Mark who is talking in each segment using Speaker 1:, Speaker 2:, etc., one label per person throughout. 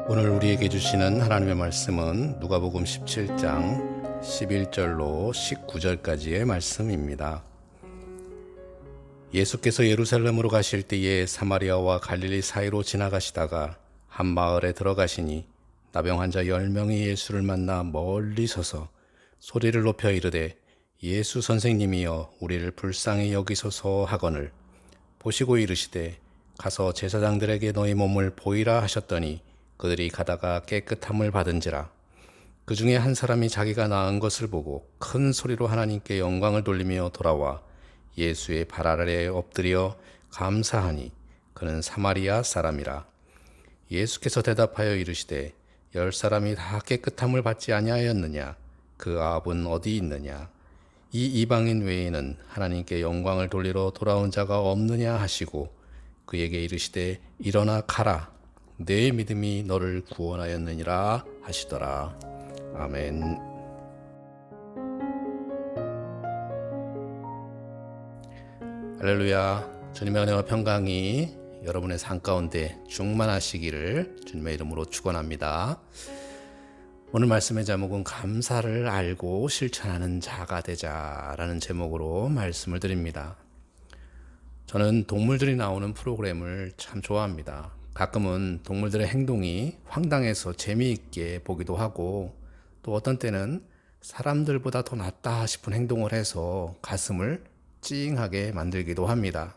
Speaker 1: 오늘 우리에게 주시는 하나님의 말씀은 누가복음 17장 11절로 19절까지의 말씀입니다. 예수께서 예루살렘으로 가실 때에 사마리아와 갈릴리 사이로 지나가시다가 한 마을에 들어가시니 나병 환자 10명이 예수를 만나 멀리 서서 소리를 높여 이르되 예수 선생님이여 우리를 불쌍히 여기소서 하거늘 보시고 이르시되 가서 제사장들에게 너희 몸을 보이라 하셨더니 그들이 가다가 깨끗함을 받은지라. 그 중에 한 사람이 자기가 나은 것을 보고 큰 소리로 하나님께 영광을 돌리며 돌아와 예수의 발 아래에 엎드려 감사하니 그는 사마리아 사람이라. 예수께서 대답하여 이르시되 10사람이 다 깨끗함을 받지 아니하였느냐? 그 아합은 어디 있느냐? 이 이방인 외에는 하나님께 영광을 돌리러 돌아온 자가 없느냐 하시고 그에게 이르시되 일어나 가라. 내 믿음이 너를 구원하였느니라 하시더라. 아멘. 할렐루야. 주님의 은혜와 평강이 여러분의 삶 가운데 충만하시기를 주님의 이름으로 축원합니다. 오늘 말씀의 제목은 감사를 알고 실천하는 자가 되자라는 제목으로 말씀을 드립니다. 저는 동물들이 나오는 프로그램을 참 좋아합니다. 가끔은 동물들의 행동이 황당해서 재미있게 보기도 하고 또 어떤 때는 사람들보다 더 낫다 싶은 행동을 해서 가슴을 찡하게 만들기도 합니다.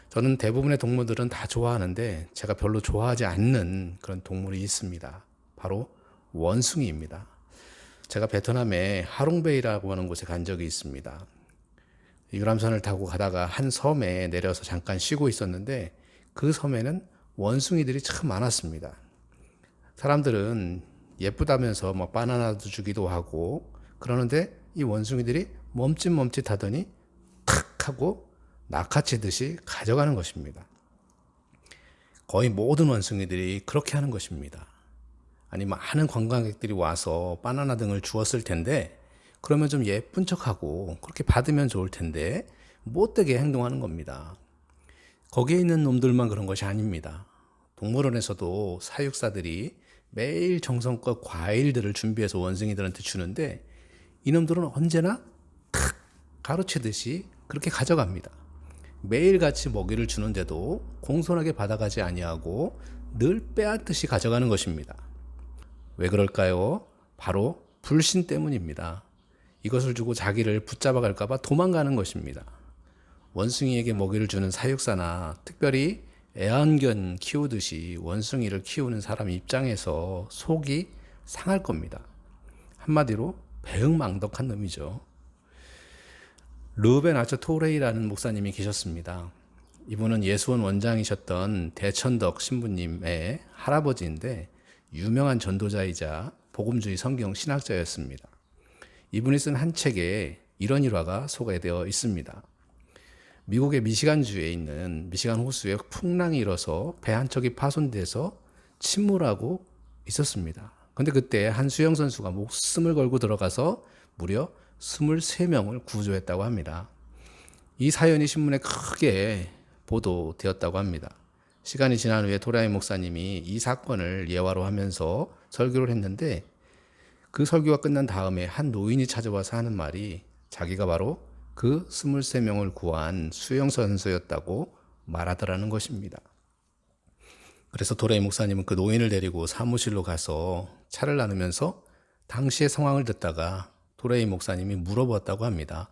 Speaker 1: 저는 대부분의 동물들은 다 좋아하는데 제가 별로 좋아하지 않는 그런 동물이 있습니다. 바로 원숭이입니다. 제가 베트남의 하롱베이라고 하는 곳에 간 적이 있습니다. 유람선을 타고 가다가 한 섬에 내려서 잠깐 쉬고 있었는데 그 섬에는 원숭이들이 참 많았습니다. 사람들은 예쁘다면서 뭐 바나나도 주기도 하고 그러는데 이 원숭이들이 멈칫멈칫 하더니 탁 하고 낚아채듯이 가져가는 것입니다. 거의 모든 원숭이들이 그렇게 하는 것입니다. 아니 많은 관광객들이 와서 바나나 등을 주었을 텐데 그러면 좀 예쁜 척하고 그렇게 받으면 좋을 텐데 못되게 행동하는 겁니다. 거기에 있는 놈들만 그런 것이 아닙니다. 동물원에서도 사육사들이 매일 정성껏 과일들을 준비해서 원숭이들한테 주는데 이놈들은 언제나 탁 가로채듯이 그렇게 가져갑니다. 매일같이 먹이를 주는데도 공손하게 받아가지 아니하고 늘 빼앗듯이 가져가는 것입니다. 왜 그럴까요? 바로 불신 때문입니다. 이것을 주고 자기를 붙잡아 갈까봐 도망가는 것입니다. 원숭이에게 먹이를 주는 사육사나 특별히 애완견 키우듯이 원숭이를 키우는 사람 입장에서 속이 상할 겁니다. 한마디로 배응망덕한 놈이죠. 르벤 아처 토레이라는 목사님이 계셨습니다. 이분은 예수원 원장이셨던 대천덕 신부님의 할아버지인데 유명한 전도자이자 복음주의 성경 신학자였습니다. 이분이 쓴 한 책에 이런 일화가 소개되어 있습니다. 미국의 미시간주에 있는 미시간 호수에 풍랑이 일어서 배 한 척이 파손돼서 침몰하고 있었습니다. 그런데 그때 한 수영선수가 목숨을 걸고 들어가서 무려 23명을 구조했다고 합니다. 이 사연이 신문에 크게 보도되었다고 합니다. 시간이 지난 후에 토라이 목사님이 이 사건을 예화로 하면서 설교를 했는데 그 설교가 끝난 다음에 한 노인이 찾아와서 하는 말이 자기가 바로 그 23명을 구한 수영선수였다고 말하더라는 것입니다. 그래서 도레이 목사님은 그 노인을 데리고 사무실로 가서 차를 나누면서 당시의 상황을 듣다가 도레이 목사님이 물어보았다고 합니다.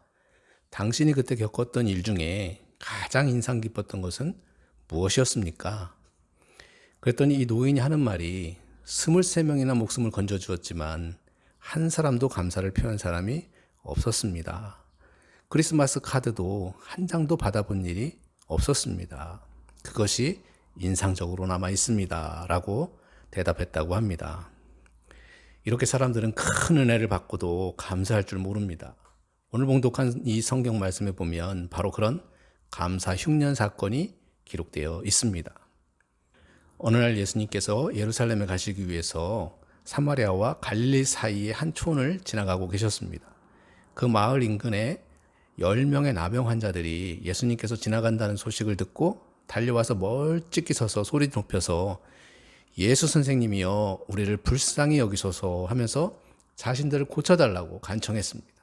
Speaker 1: 당신이 그때 겪었던 일 중에 가장 인상 깊었던 것은 무엇이었습니까? 그랬더니 이 노인이 하는 말이 23명이나 목숨을 건져주었지만 한 사람도 감사를 표한 사람이 없었습니다. 크리스마스 카드도 한 장도 받아본 일이 없었습니다. 그것이 인상적으로 남아 있습니다. 라고 대답했다고 합니다. 이렇게 사람들은 큰 은혜를 받고도 감사할 줄 모릅니다. 오늘 봉독한 이 성경 말씀에 보면 바로 그런 감사 흉년 사건이 기록되어 있습니다. 어느 날 예수님께서 예루살렘에 가시기 위해서 사마리아와 갈릴리 사이의 한 촌을 지나가고 계셨습니다. 그 마을 인근에 10명의 나병 환자들이 예수님께서 지나간다는 소식을 듣고 달려와서 멀찍이 서서 소리 높여서 예수 선생님이여 우리를 불쌍히 여기소서 하면서 자신들을 고쳐달라고 간청했습니다.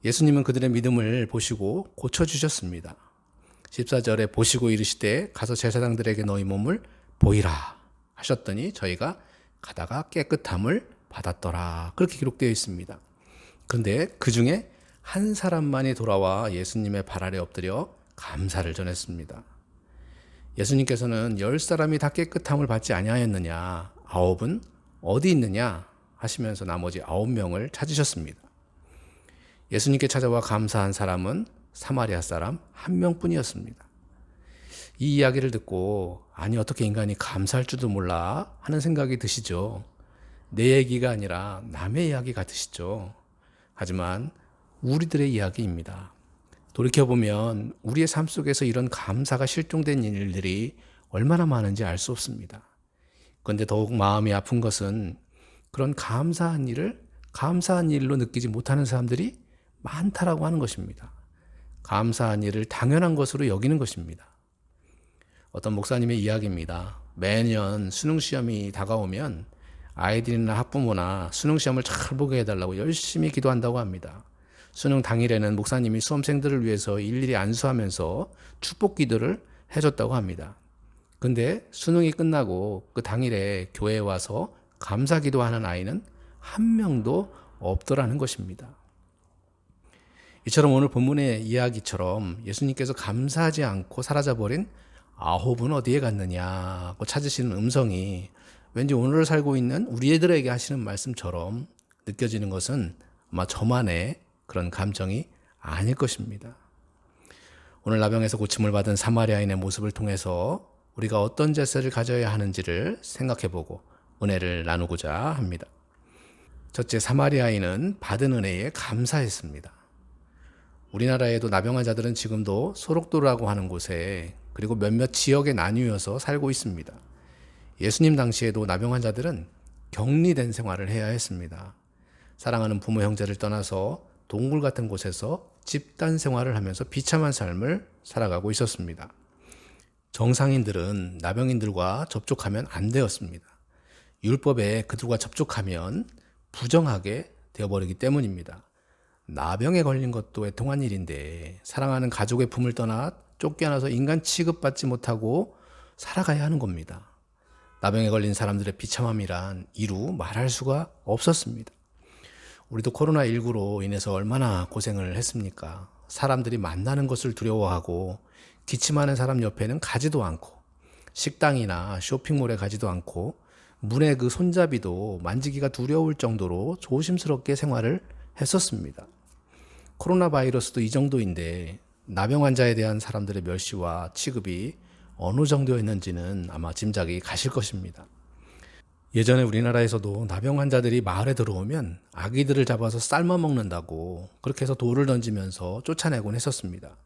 Speaker 1: 예수님은 그들의 믿음을 보시고 고쳐주셨습니다. 14절에 보시고 이르시되 가서 제사장들에게 너희 몸을 보이라 하셨더니 저희가 가다가 깨끗함을 받았더라. 그렇게 기록되어 있습니다. 그런데 그 중에 한 사람만이 돌아와 예수님의 발 아래 엎드려 감사를 전했습니다. 예수님께서는 10사람이 다 깨끗함을 받지 아니하였느냐, 9은 어디 있느냐 하시면서 나머지 9명을 찾으셨습니다. 예수님께 찾아와 감사한 사람은 사마리아 사람 한 명뿐이었습니다. 이 이야기를 듣고 아니 어떻게 인간이 감사할 줄도 몰라 하는 생각이 드시죠. 내 얘기가 아니라 남의 이야기 같으시죠. 하지만 우리들의 이야기입니다. 돌이켜보면 우리의 삶 속에서 이런 감사가 실종된 일들이 얼마나 많은지 알 수 없습니다. 그런데 더욱 마음이 아픈 것은 그런 감사한 일을 감사한 일로 느끼지 못하는 사람들이 많다라고 하는 것입니다. 감사한 일을 당연한 것으로 여기는 것입니다. 어떤 목사님의 이야기입니다. 매년 수능시험이 다가오면 아이들이나 학부모나 수능시험을 잘 보게 해달라고 열심히 기도한다고 합니다. 수능 당일에는 목사님이 수험생들을 위해서 일일이 안수하면서 축복 기도를 해줬다고 합니다. 근데 수능이 끝나고 그 당일에 교회에 와서 감사 기도하는 아이는 한 명도 없더라는 것입니다. 이처럼 오늘 본문의 이야기처럼 예수님께서 감사하지 않고 사라져버린 9은 어디에 갔느냐고 찾으시는 음성이 왠지 오늘을 살고 있는 우리들에게 하시는 말씀처럼 느껴지는 것은 아마 저만의 그런 감정이 아닐 것입니다. 오늘 나병에서 고침을 받은 사마리아인의 모습을 통해서 우리가 어떤 자세를 가져야 하는지를 생각해보고 은혜를 나누고자 합니다. 첫째, 사마리아인은 받은 은혜에 감사했습니다. 우리나라에도 나병 환자들은 지금도 소록도라고 하는 곳에 그리고 몇몇 지역에 나뉘어서 살고 있습니다. 예수님 당시에도 나병 환자들은 격리된 생활을 해야 했습니다. 사랑하는 부모 형제를 떠나서 동굴 같은 곳에서 집단 생활을 하면서 비참한 삶을 살아가고 있었습니다. 정상인들은 나병인들과 접촉하면 안 되었습니다. 율법에 그들과 접촉하면 부정하게 되어버리기 때문입니다. 나병에 걸린 것도 애통한 일인데 사랑하는 가족의 품을 떠나 쫓겨나서 인간 취급받지 못하고 살아가야 하는 겁니다. 나병에 걸린 사람들의 비참함이란 이루 말할 수가 없었습니다. 우리도 코로나19로 인해서 얼마나 고생을 했습니까? 사람들이 만나는 것을 두려워하고 기침하는 사람 옆에는 가지도 않고 식당이나 쇼핑몰에 가지도 않고 문의 그 손잡이도 만지기가 두려울 정도로 조심스럽게 생활을 했었습니다. 코로나 바이러스도 이 정도인데 나병 환자에 대한 사람들의 멸시와 취급이 어느 정도였는지는 아마 짐작이 가실 것입니다. 예전에 우리나라에서도 나병 환자들이 마을에 들어오면 아기들을 잡아서 삶아 먹는다고 그렇게 해서 돌을 던지면서 쫓아내곤 했었습니다.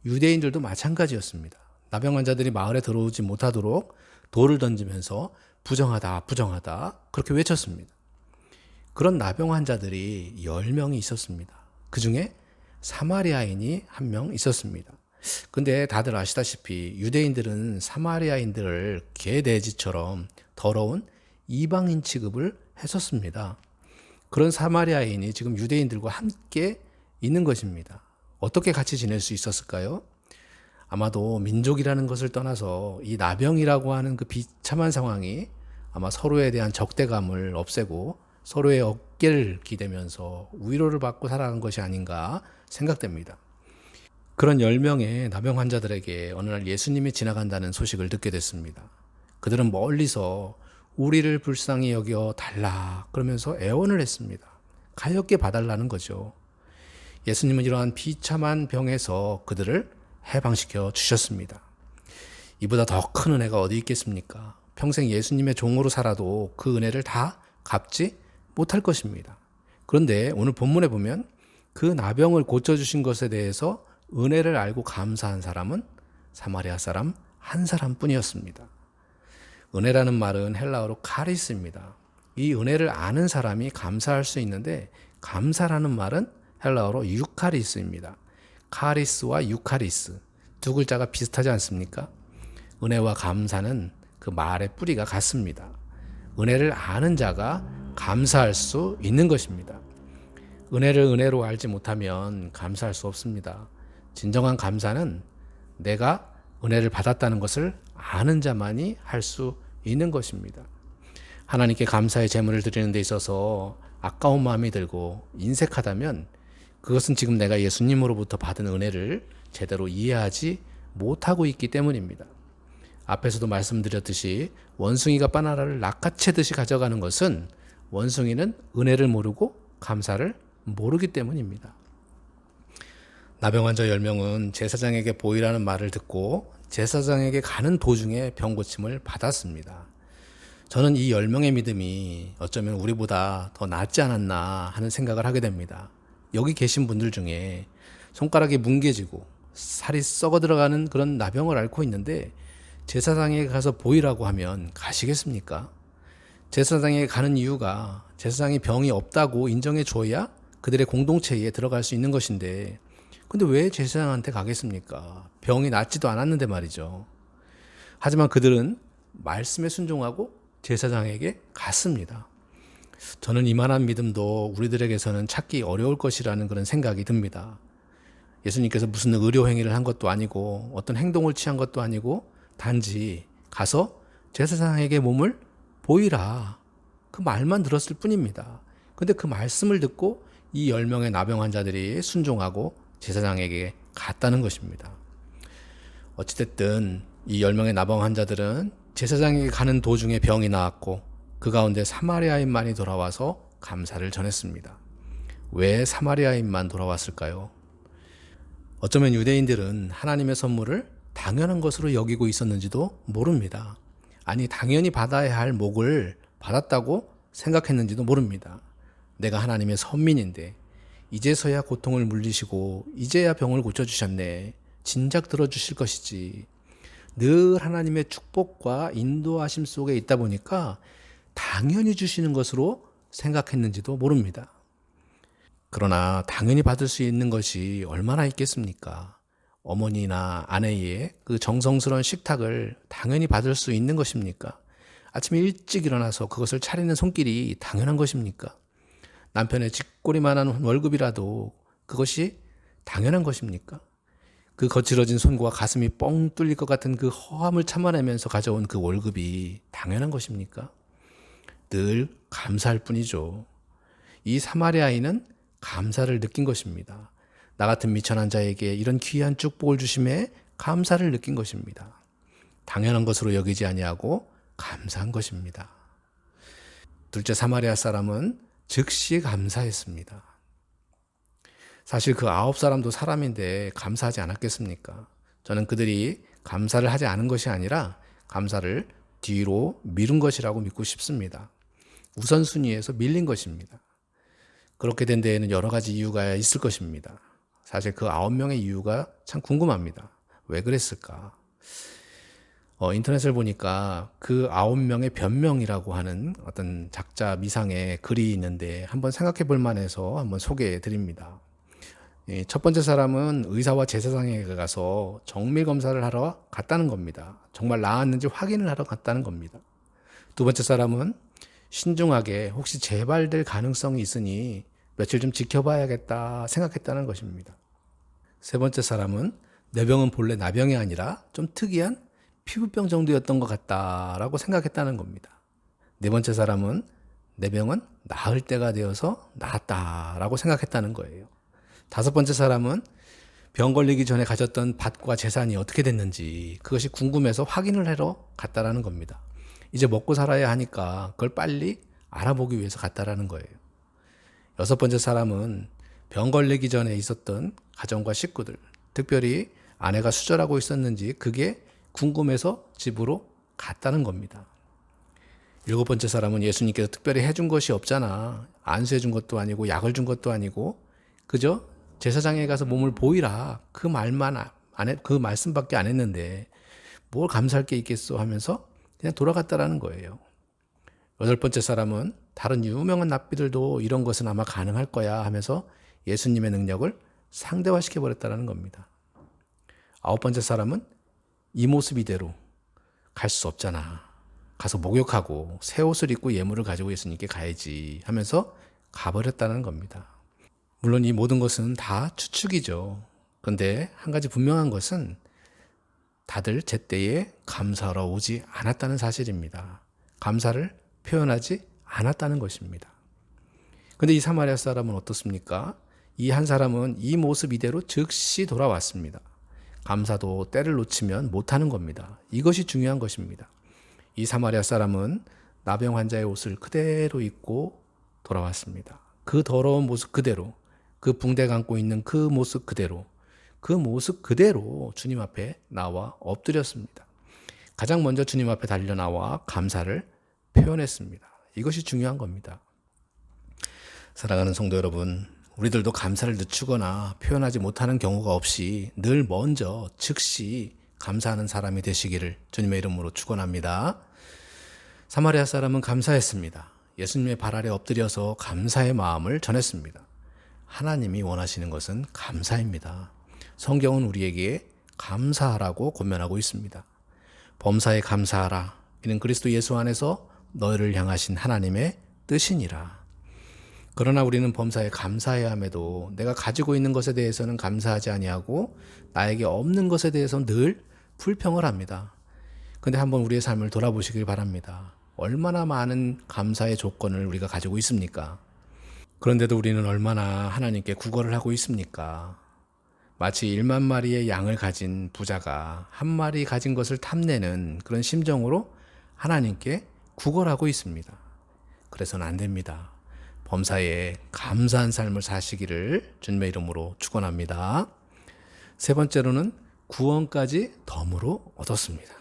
Speaker 1: 유대인들도 마찬가지였습니다. 나병 환자들이 마을에 들어오지 못하도록 돌을 던지면서 부정하다, 부정하다 그렇게 외쳤습니다. 그런 나병 환자들이 10명이 있었습니다. 그 중에 사마리아인이 한 명 있었습니다. 근데 다들 아시다시피 유대인들은 사마리아인들을 개돼지처럼 더러운 이방인 취급을 했었습니다. 그런 사마리아인이 지금 유대인들과 함께 있는 것입니다. 어떻게 같이 지낼 수 있었을까요? 아마도 민족이라는 것을 떠나서 이 나병이라고 하는 그 비참한 상황이 아마 서로에 대한 적대감을 없애고 서로의 어깨를 기대면서 위로를 받고 살아간 것이 아닌가 생각됩니다. 그런 10명의 나병 환자들에게 어느 날 예수님이 지나간다는 소식을 듣게 됐습니다. 그들은 멀리서 우리를 불쌍히 여겨 달라 그러면서 애원을 했습니다. 가엾게 봐달라는 거죠. 예수님은 이러한 비참한 병에서 그들을 해방시켜 주셨습니다. 이보다 더 큰 은혜가 어디 있겠습니까? 평생 예수님의 종으로 살아도 그 은혜를 다 갚지 못할 것입니다. 그런데 오늘 본문에 보면 그 나병을 고쳐주신 것에 대해서 은혜를 알고 감사한 사람은 사마리아 사람 한 사람뿐이었습니다. 은혜라는 말은 헬라어로 카리스입니다. 이 은혜를 아는 사람이 감사할 수 있는데 감사라는 말은 헬라어로 유카리스입니다. 카리스와 유카리스 두 글자가 비슷하지 않습니까? 은혜와 감사는 그 말의 뿌리가 같습니다. 은혜를 아는 자가 감사할 수 있는 것입니다. 은혜를 은혜로 알지 못하면 감사할 수 없습니다. 진정한 감사는 내가 은혜를 받았다는 것을 아는 자만이 할 수 있는 것입니다. 하나님께 감사의 제물을 드리는 데 있어서 아까운 마음이 들고 인색하다면 그것은 지금 내가 예수님으로부터 받은 은혜를 제대로 이해하지 못하고 있기 때문입니다. 앞에서도 말씀드렸듯이 원숭이가 바나나를 낚아채듯이 가져가는 것은 원숭이는 은혜를 모르고 감사를 모르기 때문입니다. 나병 환자 10명은 제사장에게 보이라는 말을 듣고 제사장에게 가는 도중에 병 고침을 받았습니다. 저는 이 10명의 믿음이 어쩌면 우리보다 더 낫지 않았나 하는 생각을 하게 됩니다. 여기 계신 분들 중에 손가락이 뭉개지고 살이 썩어 들어가는 그런 나병을 앓고 있는데 제사장에게 가서 보이라고 하면 가시겠습니까? 제사장에게 가는 이유가 제사장이 병이 없다고 인정해 줘야 그들의 공동체에 들어갈 수 있는 것인데 근데 왜 제사장한테 가겠습니까? 병이 낫지도 않았는데 말이죠. 하지만 그들은 말씀에 순종하고 제사장에게 갔습니다. 저는 이만한 믿음도 우리들에게서는 찾기 어려울 것이라는 그런 생각이 듭니다. 예수님께서 무슨 의료 행위를 한 것도 아니고 어떤 행동을 취한 것도 아니고 단지 가서 제사장에게 몸을 보이라 그 말만 들었을 뿐입니다. 근데 그 말씀을 듣고 이 10명의 나병 환자들이 순종하고 제사장에게 갔다는 것입니다. 어찌됐든 이 10명의 나병 환자들은 제사장에게 가는 도중에 병이 나았고 그 가운데 사마리아인만이 돌아와서 감사를 전했습니다. 왜 사마리아인만 돌아왔을까요? 어쩌면 유대인들은 하나님의 선물을 당연한 것으로 여기고 있었는지도 모릅니다. 아니 당연히 받아야 할 복을 받았다고 생각했는지도 모릅니다. 내가 하나님의 선민인데 이제서야 고통을 물리시고 이제야 병을 고쳐주셨네. 진작 들어주실 것이지. 늘 하나님의 축복과 인도하심 속에 있다 보니까 당연히 주시는 것으로 생각했는지도 모릅니다. 그러나 당연히 받을 수 있는 것이 얼마나 있겠습니까? 어머니나 아내의 그 정성스러운 식탁을 당연히 받을 수 있는 것입니까? 아침에 일찍 일어나서 그것을 차리는 손길이 당연한 것입니까? 남편의 쥐꼬리만한 월급이라도 그것이 당연한 것입니까? 그 거칠어진 손과 가슴이 뻥 뚫릴 것 같은 그 허함을 참아내면서 가져온 그 월급이 당연한 것입니까? 늘 감사할 뿐이죠. 이 사마리아인은 감사를 느낀 것입니다. 나 같은 미천한 자에게 이런 귀한 축복을 주심에 감사를 느낀 것입니다. 당연한 것으로 여기지 아니하고 감사한 것입니다. 둘째 사마리아 사람은 즉시 감사했습니다. 사실 그 9사람도 사람인데 감사하지 않았겠습니까? 저는 그들이 감사를 하지 않은 것이 아니라 감사를 뒤로 미룬 것이라고 믿고 싶습니다. 우선순위에서 밀린 것입니다. 그렇게 된 데에는 여러 가지 이유가 있을 것입니다. 사실 그 9명의 이유가 참 궁금합니다. 왜 그랬을까? 인터넷을 보니까 그 9명의 변명이라고 하는 어떤 작자 미상의 글이 있는데 한번 생각해 볼 만해서 한번 소개해 드립니다. 첫 번째 사람은 의사와 제사장에게 가서 정밀 검사를 하러 갔다는 겁니다. 정말 나았는지 확인을 하러 갔다는 겁니다. 두 번째 사람은 신중하게 혹시 재발될 가능성이 있으니 며칠 좀 지켜봐야겠다 생각했다는 것입니다. 세 번째 사람은 내 병은 본래 나병이 아니라 좀 특이한 피부병 정도였던 것 같다라고 생각했다는 겁니다. 네 번째 사람은 내 병은 나을 때가 되어서 나았다라고 생각했다는 거예요. 다섯 번째 사람은 병 걸리기 전에 가졌던 밭과 재산이 어떻게 됐는지 그것이 궁금해서 확인을 하러 갔다라는 겁니다. 이제 먹고 살아야 하니까 그걸 빨리 알아보기 위해서 갔다라는 거예요. 여섯 번째 사람은 병 걸리기 전에 있었던 가정과 식구들, 특별히 아내가 수절하고 있었는지 그게 궁금해서 집으로 갔다는 겁니다. 일곱 번째 사람은 예수님께서 특별히 해준 것이 없잖아. 안수해 준 것도 아니고 약을 준 것도 아니고 그저 제사장에 가서 몸을 보이라 그 말만 그 말씀밖에 안 했는데 뭘 감사할 게 있겠어 하면서 그냥 돌아갔다라는 거예요. 여덟 번째 사람은 다른 유명한 랍비들도 이런 것은 아마 가능할 거야 하면서 예수님의 능력을 상대화시켜 버렸다는 겁니다. 아홉 번째 사람은 이 모습 이대로 갈 수 없잖아. 가서 목욕하고 새 옷을 입고 예물을 가지고 예수님께 가야지 하면서 가버렸다는 겁니다. 물론 이 모든 것은 다 추측이죠. 그런데 한 가지 분명한 것은 다들 제때에 감사하러 오지 않았다는 사실입니다. 감사를 표현하지 않았다는 것입니다. 그런데 이 사마리아 사람은 어떻습니까? 이 한 사람은 이 모습 이대로 즉시 돌아왔습니다. 감사도 때를 놓치면 못하는 겁니다. 이것이 중요한 것입니다. 이 사마리아 사람은 나병 환자의 옷을 그대로 입고 돌아왔습니다. 그 더러운 모습 그대로, 그 붕대 감고 있는 그 모습 그대로, 주님 앞에 나와 엎드렸습니다. 가장 먼저 주님 앞에 달려 나와 감사를 표현했습니다. 이것이 중요한 겁니다. 사랑하는 성도 여러분, 우리들도 감사를 늦추거나 표현하지 못하는 경우가 없이 늘 먼저 즉시 감사하는 사람이 되시기를 주님의 이름으로 축원합니다. 사마리아 사람은 감사했습니다. 예수님의 발 아래 엎드려서 감사의 마음을 전했습니다. 하나님이 원하시는 것은 감사입니다. 성경은 우리에게 감사하라고 권면하고 있습니다. 범사에 감사하라. 이는 그리스도 예수 안에서 너희를 향하신 하나님의 뜻이니라. 그러나 우리는 범사에 감사해야 함에도 내가 가지고 있는 것에 대해서는 감사하지 아니하고 나에게 없는 것에 대해서는 늘 불평을 합니다. 그런데 한번 우리의 삶을 돌아보시길 바랍니다. 얼마나 많은 감사의 조건을 우리가 가지고 있습니까? 그런데도 우리는 얼마나 하나님께 구걸을 하고 있습니까? 마치 1만 마리의 양을 가진 부자가 한 마리 가진 것을 탐내는 그런 심정으로 하나님께 구걸하고 있습니다. 그래서는 안 됩니다. 범사에 감사한 삶을 사시기를 주님의 이름으로 축원합니다. 세 번째로는 구원까지 덤으로 얻었습니다.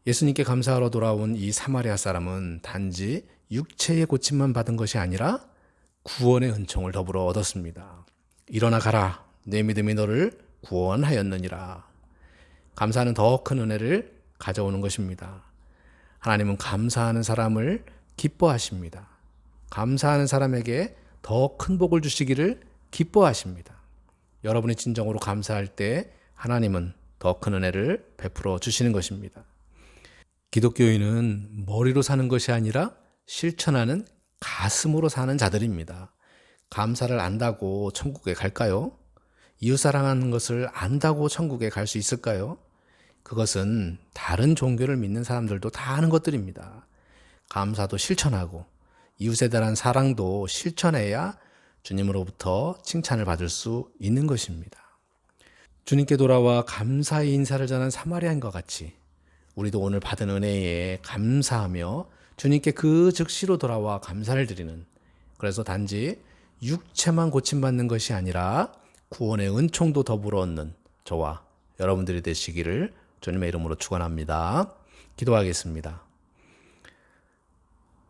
Speaker 1: 예수님께 감사하러 돌아온 이 사마리아 사람은 단지 육체의 고침만 받은 것이 아니라 구원의 은총을 더불어 얻었습니다. 일어나 가라, 내 믿음이 너를 구원하였느니라. 감사는 더 큰 은혜를 가져오는 것입니다. 하나님은 감사하는 사람을 기뻐하십니다. 감사하는 사람에게 더 큰 복을 주시기를 기뻐하십니다. 여러분이 진정으로 감사할 때 하나님은 더 큰 은혜를 베풀어 주시는 것입니다. 기독교인은 머리로 사는 것이 아니라 실천하는 가슴으로 사는 자들입니다. 감사를 안다고 천국에 갈까요? 이웃 사랑하는 것을 안다고 천국에 갈 수 있을까요? 그것은 다른 종교를 믿는 사람들도 다 하는 것들입니다. 감사도 실천하고 이웃에 대한 사랑도 실천해야 주님으로부터 칭찬을 받을 수 있는 것입니다. 주님께 돌아와 감사의 인사를 전한 사마리아인과 같이 우리도 오늘 받은 은혜에 감사하며 주님께 그 즉시로 돌아와 감사를 드리는, 그래서 단지 육체만 고침받는 것이 아니라 구원의 은총도 더불어 얻는 저와 여러분들이 되시기를 주님의 이름으로 축원합니다. 기도하겠습니다.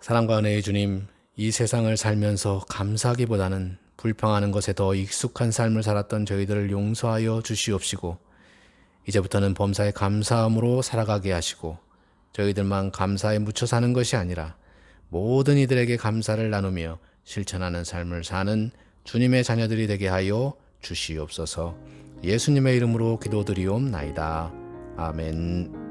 Speaker 1: 사랑과 은혜의 주님, 이 세상을 살면서 감사하기보다는 불평하는 것에 더 익숙한 삶을 살았던 저희들을 용서하여 주시옵시고, 이제부터는 범사에 감사함으로 살아가게 하시고 저희들만 감사에 묻혀 사는 것이 아니라 모든 이들에게 감사를 나누며 실천하는 삶을 사는 주님의 자녀들이 되게 하여 주시옵소서. 예수님의 이름으로 기도드리옵나이다. 아멘.